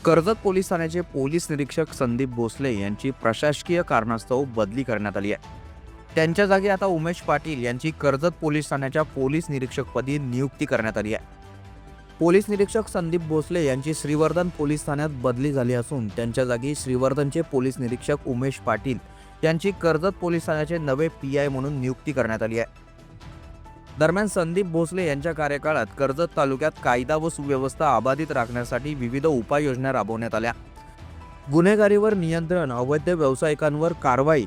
Karjat police ठाण्याचे police निरीक्षक संदीप भोसले यांची प्रशासकीय कारणास्तव बदली करण्यात आली आहे। त्यांच्या जागी आता उमेश पाटील यांची कर्जत पोलीस ठाण्याच्या पोलीस निरीक्षकपदी नियुक्ती करण्यात आली आहे। पोलीस निरीक्षक संदीप भोसले यांची श्रीवर्धन पोलीस ठाण्यात बदली झाली असून त्यांच्या जागी श्रीवर्धनचे पोलीस निरीक्षक उमेश पाटील यांची कर्जत पोलीस ठाण्याचे नवे PI म्हणून नियुक्ती करण्यात आली आहे। दरम्यान संदीप भोसले यांच्या कार्यकाळात कर्जत तालुक्यात कायदा व सुव्यवस्था अबाधित राखण्यासाठी विविध उपाययोजना राबवण्यात आल्या। गुन्हेगारीवर नियंत्रण, अवैध व्यावसायिकांवर कारवाई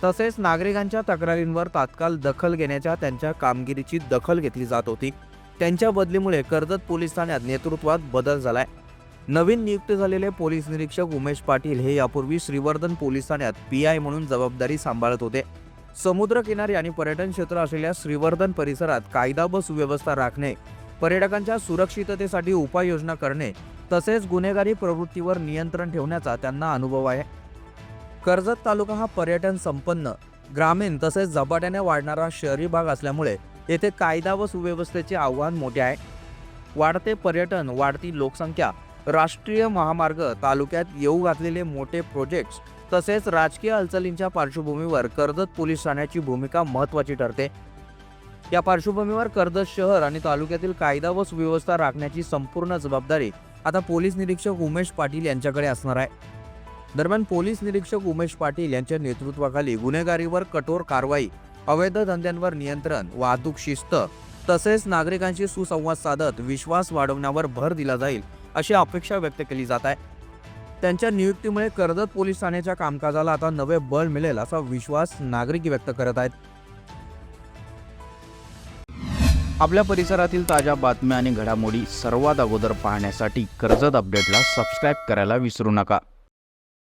तसेच नागरिकांच्या तक्रारींवर तात्काळ दखल घेण्याच्या त्यांच्या कामगिरीची दखल घेतली जात होती। त्यांच्या बदलीमुळे कर्जत पोलीस ठाण्यात नेतृत्वात बदल झालाय। नवीन नियुक्त झालेले पोलीस निरीक्षक उमेश पाटील हे यापूर्वी श्रीवर्धन पोलीस ठाण्यात PI म्हणून जबाबदारी सांभाळत होते। समुद्रकिनारी आणि पर्यटन क्षेत्र असलेल्या श्रीवर्धन परिसरात कायदा व सुव्यवस्था राखणे, पर्यटकांच्या सुरक्षिततेसाठी उपाययोजना करणे तसेच गुन्हेगारी प्रवृत्तीवर नियंत्रण ठेवण्याचा त्यांना अनुभव आहे। कर्जत तालुका हा पर्यटन संपन्न, ग्रामीण तसेच झपाट्याने वाढणारा शहरी भाग असल्यामुळे येथे कायदा व सुव्यवस्थेचे आव्हान मोठे आहे। वाढते पर्यटन, वाढती लोकसंख्या, राष्ट्रीय महामार्ग, तालुक्यात येऊ घातलेले मोठे प्रोजेक्ट्स तसेच राजकीय हालचालींच्या पार्श्वभूमीवर कर्जत पोलीस ठाण्याची भूमिका महत्त्वाची ठरते। या पार्श्वभूमीवर कर्जत शहर आणि तालुक्यातील कायदा व सुव्यवस्था राखण्याची संपूर्ण जबाबदारी आता पोलीस निरीक्षक उमेश पाटील यांच्याकडे असणार आहे। दरम्यान पोलीस निरीक्षक उमेश पाटील यांच्या नेतृत्वाखाली गुन्हेगारीवर कठोर कारवाई, अवैध धंद्यांवर नियंत्रण, वाहतूक शिस्त तसेच नागरिकांशी सुसंवाद साधत विश्वास वाढवण्यावर भर दिला जाईल अशी अपेक्षा व्यक्त केली जात आहे। त्यांच्या नियुक्तीमुळे कर्जत पोलीस ठाण्याच्या कामकाजाला आता नवे बळ मिळेल असा विश्वास नागरिक व्यक्त करत आहेत। आपल्या परिसरातील ताज्या बातम्या आणि घडामोडी सर्वात अगोदर पाहण्यासाठी कर्जत अपडेटला सबस्क्राईब करायला विसरू नका।